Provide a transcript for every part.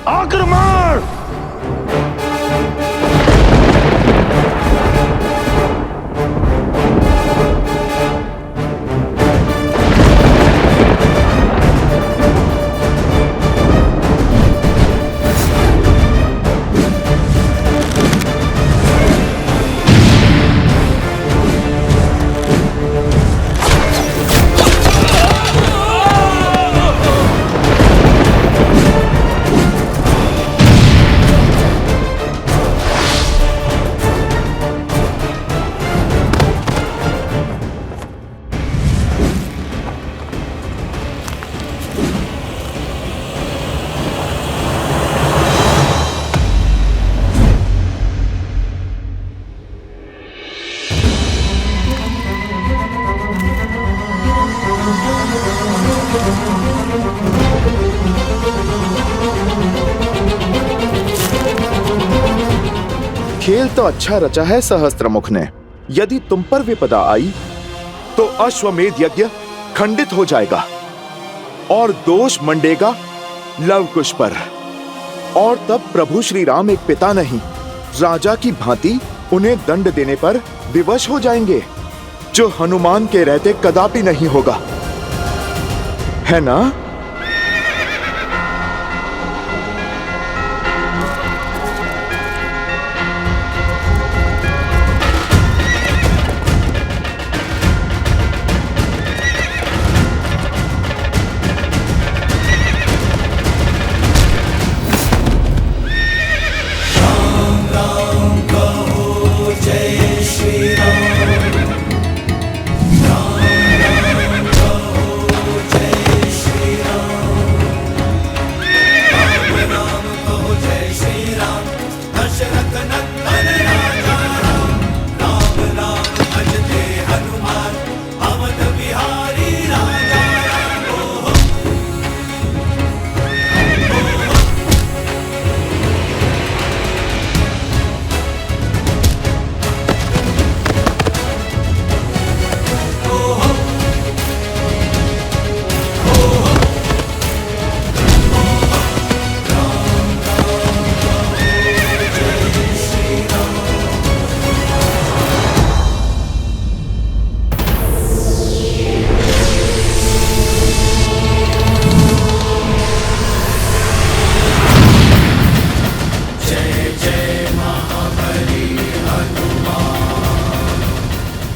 आक्रमण! खेल तो अच्छा रचा है सहस्त्रमुख ने। यदि तुम पर विपदा आई तो अश्वमेध यज्ञ खंडित हो जाएगा और दोष मंडेगा लवकुश पर। और तब प्रभु श्री राम एक पिता नहीं, राजा की भांति उन्हें दंड देने पर विवश हो जाएंगे, जो हनुमान के रहते कदापि नहीं होगा, है ना?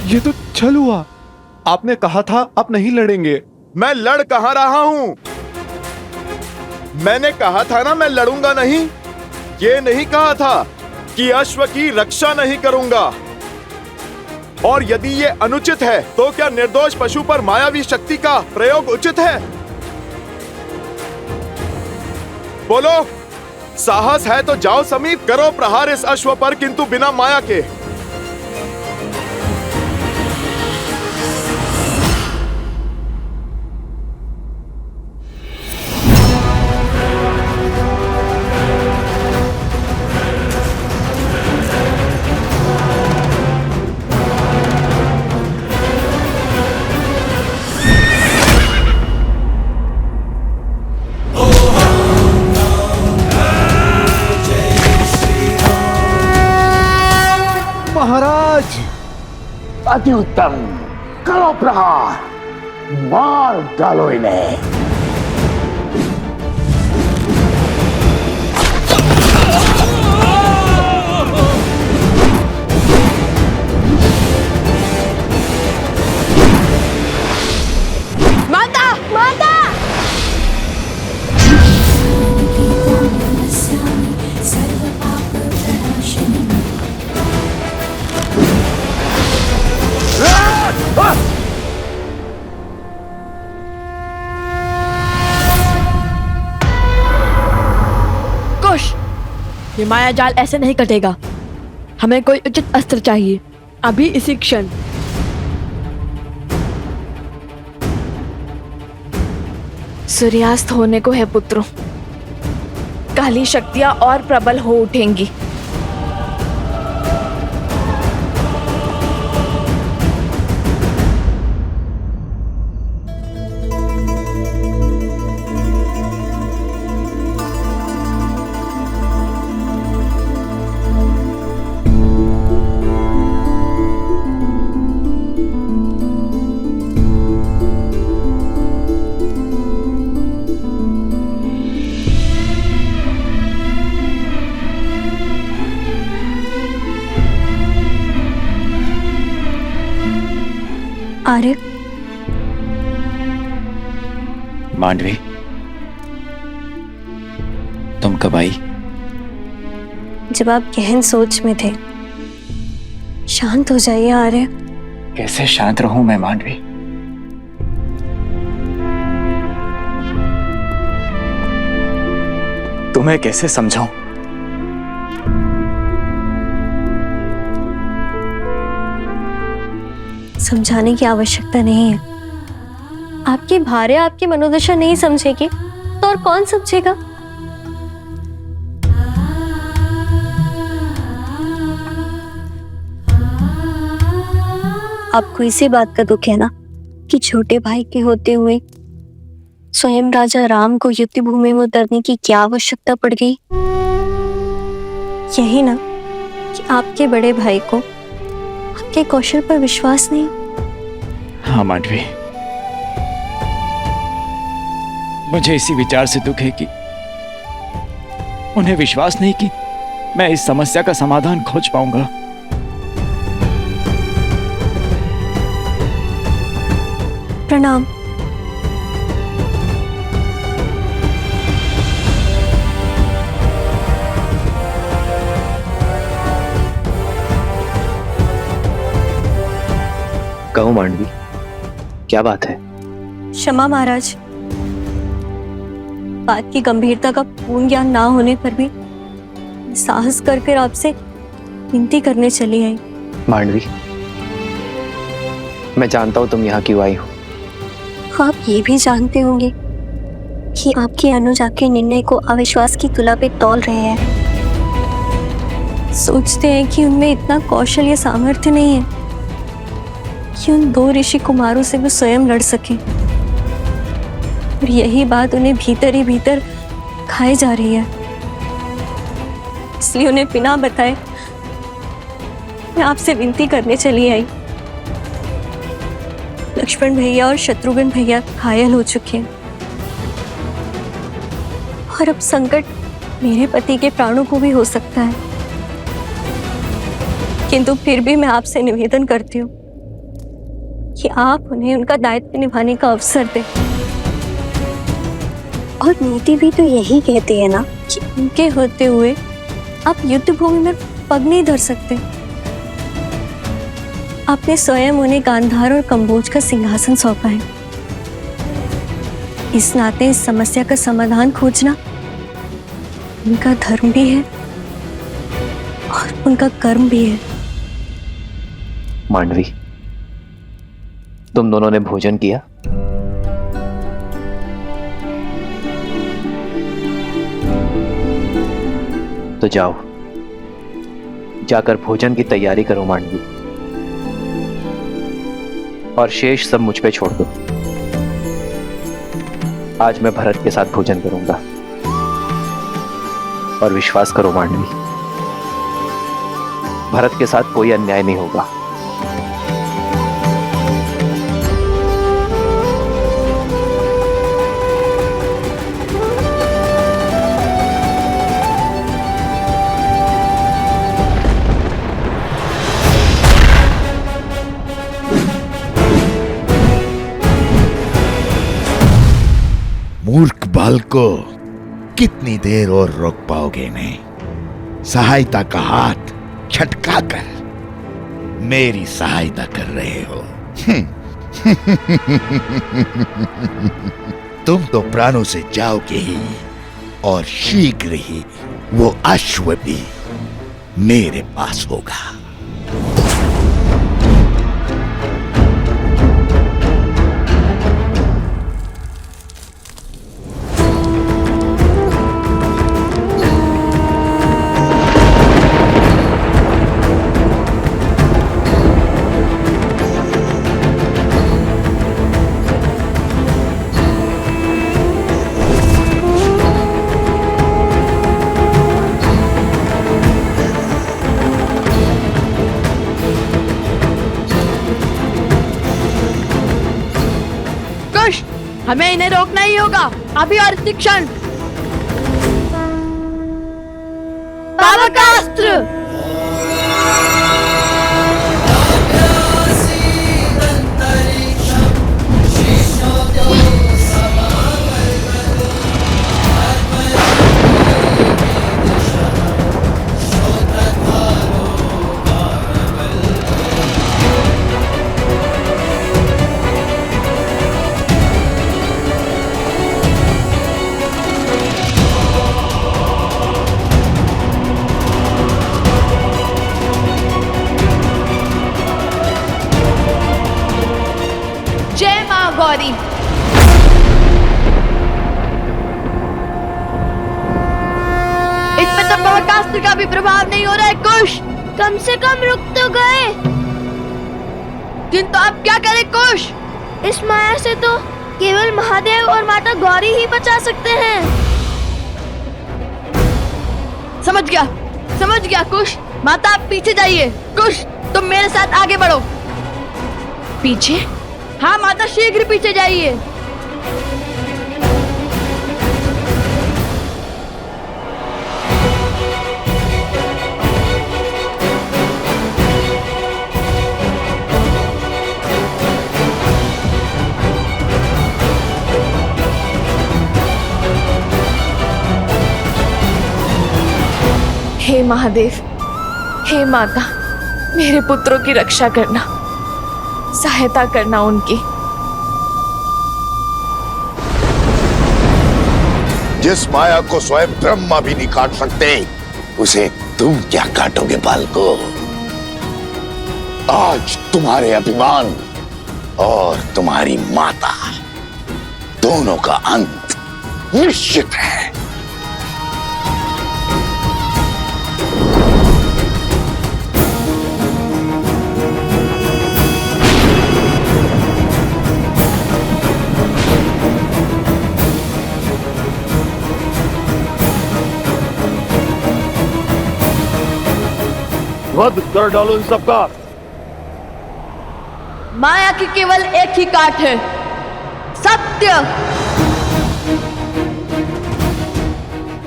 ये तो छल हुआ। आपने कहा था आप नहीं लड़ेंगे। मैं लड़ कहां रहा हूं? मैंने कहा था ना मैं लड़ूंगा नहीं। ये नहीं कहा था कि अश्व की रक्षा नहीं करूंगा। और यदि ये अनुचित है तो क्या निर्दोष पशु पर मायावी शक्ति का प्रयोग उचित है? बोलो, साहस है तो जाओ समीप, करो प्रहार इस अश्व पर, किंतु बिना माया के। महाराज! अति उत्तम, करो प्रहार, मार डालो इन्हें। माता! माता! कुश, ये माया जाल ऐसे नहीं कटेगा। हमें कोई उचित अस्त्र चाहिए, अभी इसी क्षण। सूर्यास्त होने को है पुत्रों, काली शक्तियां और प्रबल हो उठेंगी। आर्य, मांडवी, तुम कब आई? जब आप गहन सोच में थे। शांत हो जाइए आर्य। कैसे शांत रहूं मैं मांडवी? तुम्हें कैसे समझाऊं? समझाने की आवश्यकता नहीं है। आपकी भार्या आपकी मनोदशा नहीं समझेगी तो और कौन समझेगा? आपको इसी बात का दुख है ना कि छोटे भाई के होते हुए स्वयं राजा राम को युद्ध भूमि में उतरने की क्या आवश्यकता पड़ गई? यही ना कि आपके बड़े भाई को आपके कौशल पर विश्वास नहीं। हाँ मांडवी, मुझे इसी विचार से दुख है कि उन्हें विश्वास नहीं कि मैं इस समस्या का समाधान खोज पाऊंगा। प्रणाम। कहो मांडवी, क्या बात है? क्षमा महाराज, बात की गंभीरता का पूर्ण ज्ञान ना होने पर भी साहस कर आपसे विनती करने चली आई। मांडवी, मैं जानता हूं तुम यहाँ क्यों आई हो। आप ये भी जानते होंगे कि आपकी अनुजा के निर्णय को अविश्वास की तुला पे तौल रहे हैं। सोचते हैं कि उनमें इतना कौशल या सामर्थ्य नहीं है कि उन 2 ऋषि कुमारों से वो स्वयं लड़ सके। और यही बात उन्हें भीतर ही भीतर खाए जा रही है। इसलिए उन्हें बिना बताए मैं आपसे विनती करने चली आई। लक्ष्मण भैया और शत्रुघ्न भैया घायल हो चुके हैं और अब संकट मेरे पति के प्राणों को भी हो सकता है। किंतु फिर भी मैं आपसे निवेदन करती हूँ कि आप उन्हें उनका दायित्व निभाने का अवसर दें। और नीति भी तो यही कहती है ना कि उनके होते हुए आप युद्ध भूमि में पग नहीं धर सकते। आपने स्वयं उन्हें गांधार और कंबोज का सिंहासन सौंपा है। इस नाते इस समस्या का समाधान खोजना उनका धर्म भी है और उनका कर्म भी है। मांडवी, तुम दोनों ने भोजन किया? तो जाओ, जाकर भोजन की तैयारी करो मांडवी, और शेष सब मुझ पे छोड़ दो। आज मैं भरत के साथ भोजन करूंगा। और विश्वास करो मांडवी, भरत के साथ कोई अन्याय नहीं होगा। मूर्ख बालको, कितनी देर और रोक पाओगे इन्हें? सहायता का हाथ छटका कर मेरी सहायता कर रहे हो। तुम तो प्राणों से जाओगे ही, और शीघ्र ही वो अश्व भी मेरे पास होगा। हमें इन्हें रोकना ही होगा, अभी और इसी क्षण। बाबा का अस्त्र! आज्ञा सीदंतरि अस्त्र का भी प्रभाव नहीं हो रहा है कुश। कम से कम रुक तो गए। किंतु आप क्या करें कुश? इस माया से तो केवल महादेव और माता गौरी ही बचा सकते हैं। समझ गया कुश। माता आप पीछे जाइए। कुश तुम मेरे साथ आगे बढ़ो। पीछे? हाँ माता शीघ्र पीछे जाइए। हे महादेव, हे माता, मेरे पुत्रों की रक्षा करना, सहायता करना उनकी। जिस माया को स्वयं ब्रह्मा भी नहीं काट सकते, उसे तुम क्या काटोगे बालको? आज तुम्हारे अभिमान और तुम्हारी माता दोनों का अंत निश्चित है। वध कर डालो इन सबका। माया की केवल एक ही काट है, सत्य।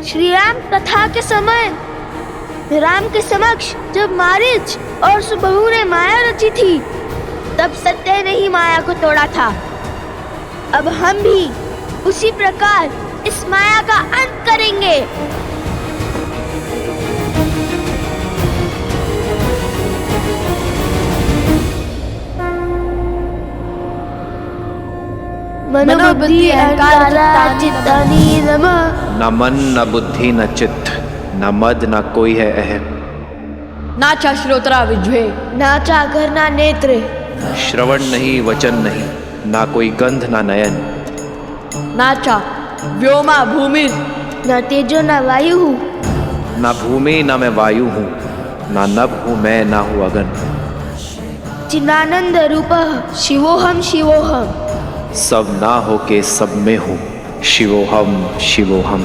श्री राम कथा के समय राम के समक्ष जब मारीच और सुबहू ने माया रची थी, तब सत्य ने ही माया को तोड़ा था। अब हम भी उसी प्रकार इस माया का अंत करेंगे। मनोबुद्धि अहंकार चित्तानि नमः। न मन न बुद्धि न चित्त, न मद न कोई है अहम। नाचा श्रोत्रा विज्वे, नाचा घर ना नेत्र। श्रवण नहीं, वचन नहीं, ना कोई गंध ना नयन। नाचा व्योमा भूमि, न तेजो न वायु। ना भूमि ना मैं वायु हूँ, ना नभ हूँ मैं, ना हूँ अगन। चिदानंद रूपः शिवोहम शिवोहम। सब ना हो के सब में हूँ, शिवोहम शिवोहम।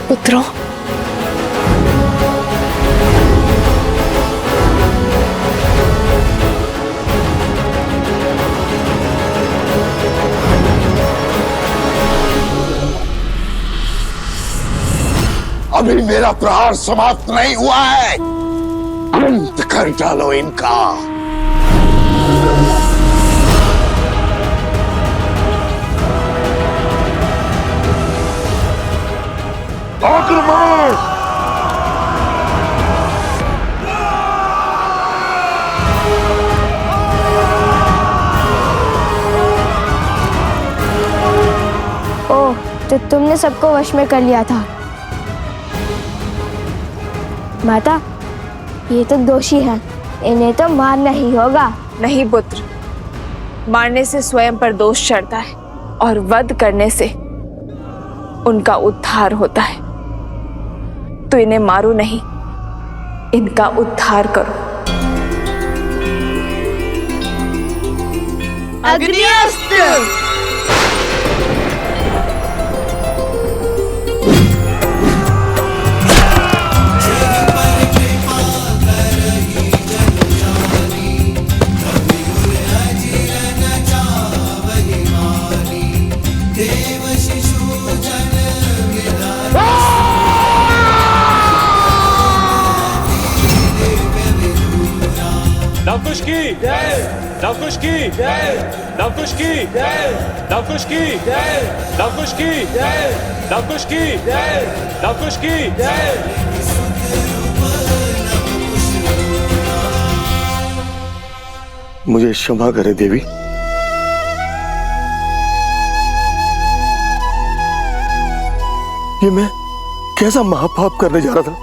पुत्रों, अभी मेरा प्रहार समाप्त नहीं हुआ है। अंत कर डालो इनका। आक्रमण! ओह, तो तुमने सबको वश में कर लिया था। माता, ये तो दोषी हैं, इन्हें तो मारना ही होगा। नहीं पुत्र, मारने से स्वयं पर दोष चढ़ता है और वध करने से उनका उद्धार होता है। तो इन्हें मारो नहीं, इनका उद्धार करो। अग्निअस्त्र। देव लवकुश की लवकुश की लवकुश की लवकुश की लवकुश की लवकुश की मुझे क्षमा करे देवी। ये मैं कैसा महापाप करने जा रहा था।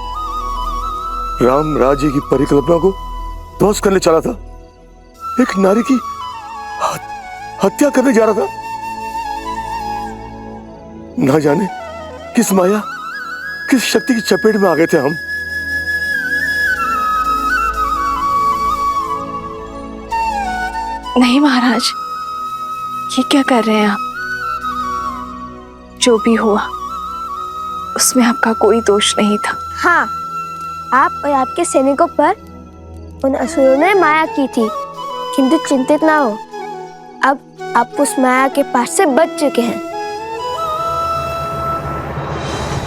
राम राज्य की परिकल्पना को ध्वस्त करने चला था। एक नारी की हत्या करने जा रहा था। ना जाने किस माया किस शक्ति की चपेट में आ गए थे हम। नहीं महाराज, ये क्या कर रहे हैं आप? जो भी हुआ उसमें आपका कोई दोष नहीं था। हाँ, आप और आपके सैनिकों पर उन असुरों ने माया की थी, किंतु चिंतित ना हो, अब आप उस माया के पास से बच चुके हैं।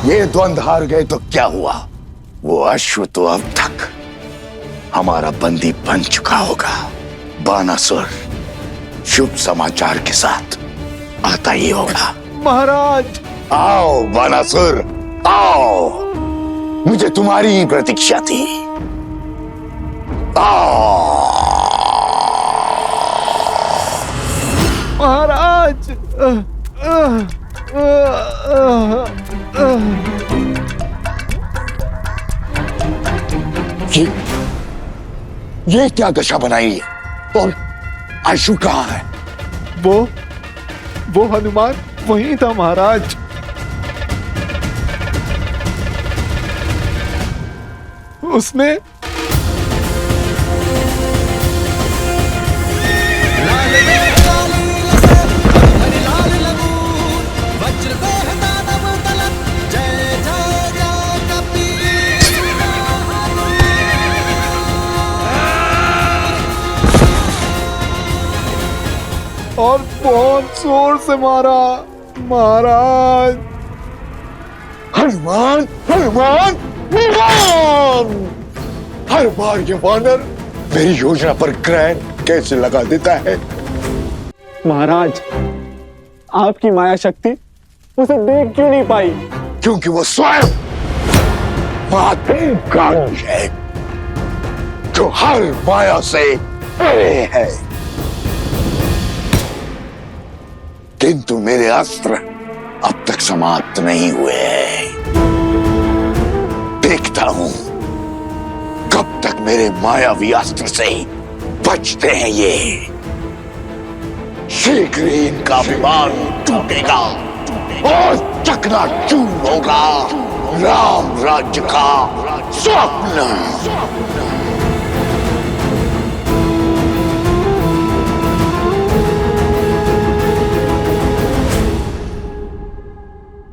ये द्वंद्व हार गए तो क्या हुआ? वो अश्व तो अब तक हमारा बंदी बन चुका होगा। बानासुर शुभ समाचार के साथ आता ही होगा। महाराज, आओ बानासुर, आओ, मुझे तुम्हारी ही प्रतीक्षा थी। आओ महाराज। ये क्या दशा बनाई है? और आशु कहाँ है? वो हनुमान वहीं था महाराज। उसने और बहुत जोर से मारा महाराज। हनुमान, हनुमान, हनुमान! हर बार ये वानर मेरी योजना पर ग्रहण कैसे लगा देता है? महाराज, आपकी माया शक्ति उसे देख क्यों नहीं पाई? क्योंकि वो स्वयं महाकाल है, जो हर माया से परे है। किंतु मेरे अस्त्र अब तक समाप्त नहीं हुए हैं। देखता हूं कब तक मेरे मायावी अस्त्र से बचते हैं ये। शीघ्र ही इनका अभिमान टूटेगा और चकनाचूर होगा राम राज्य का स्वप्न।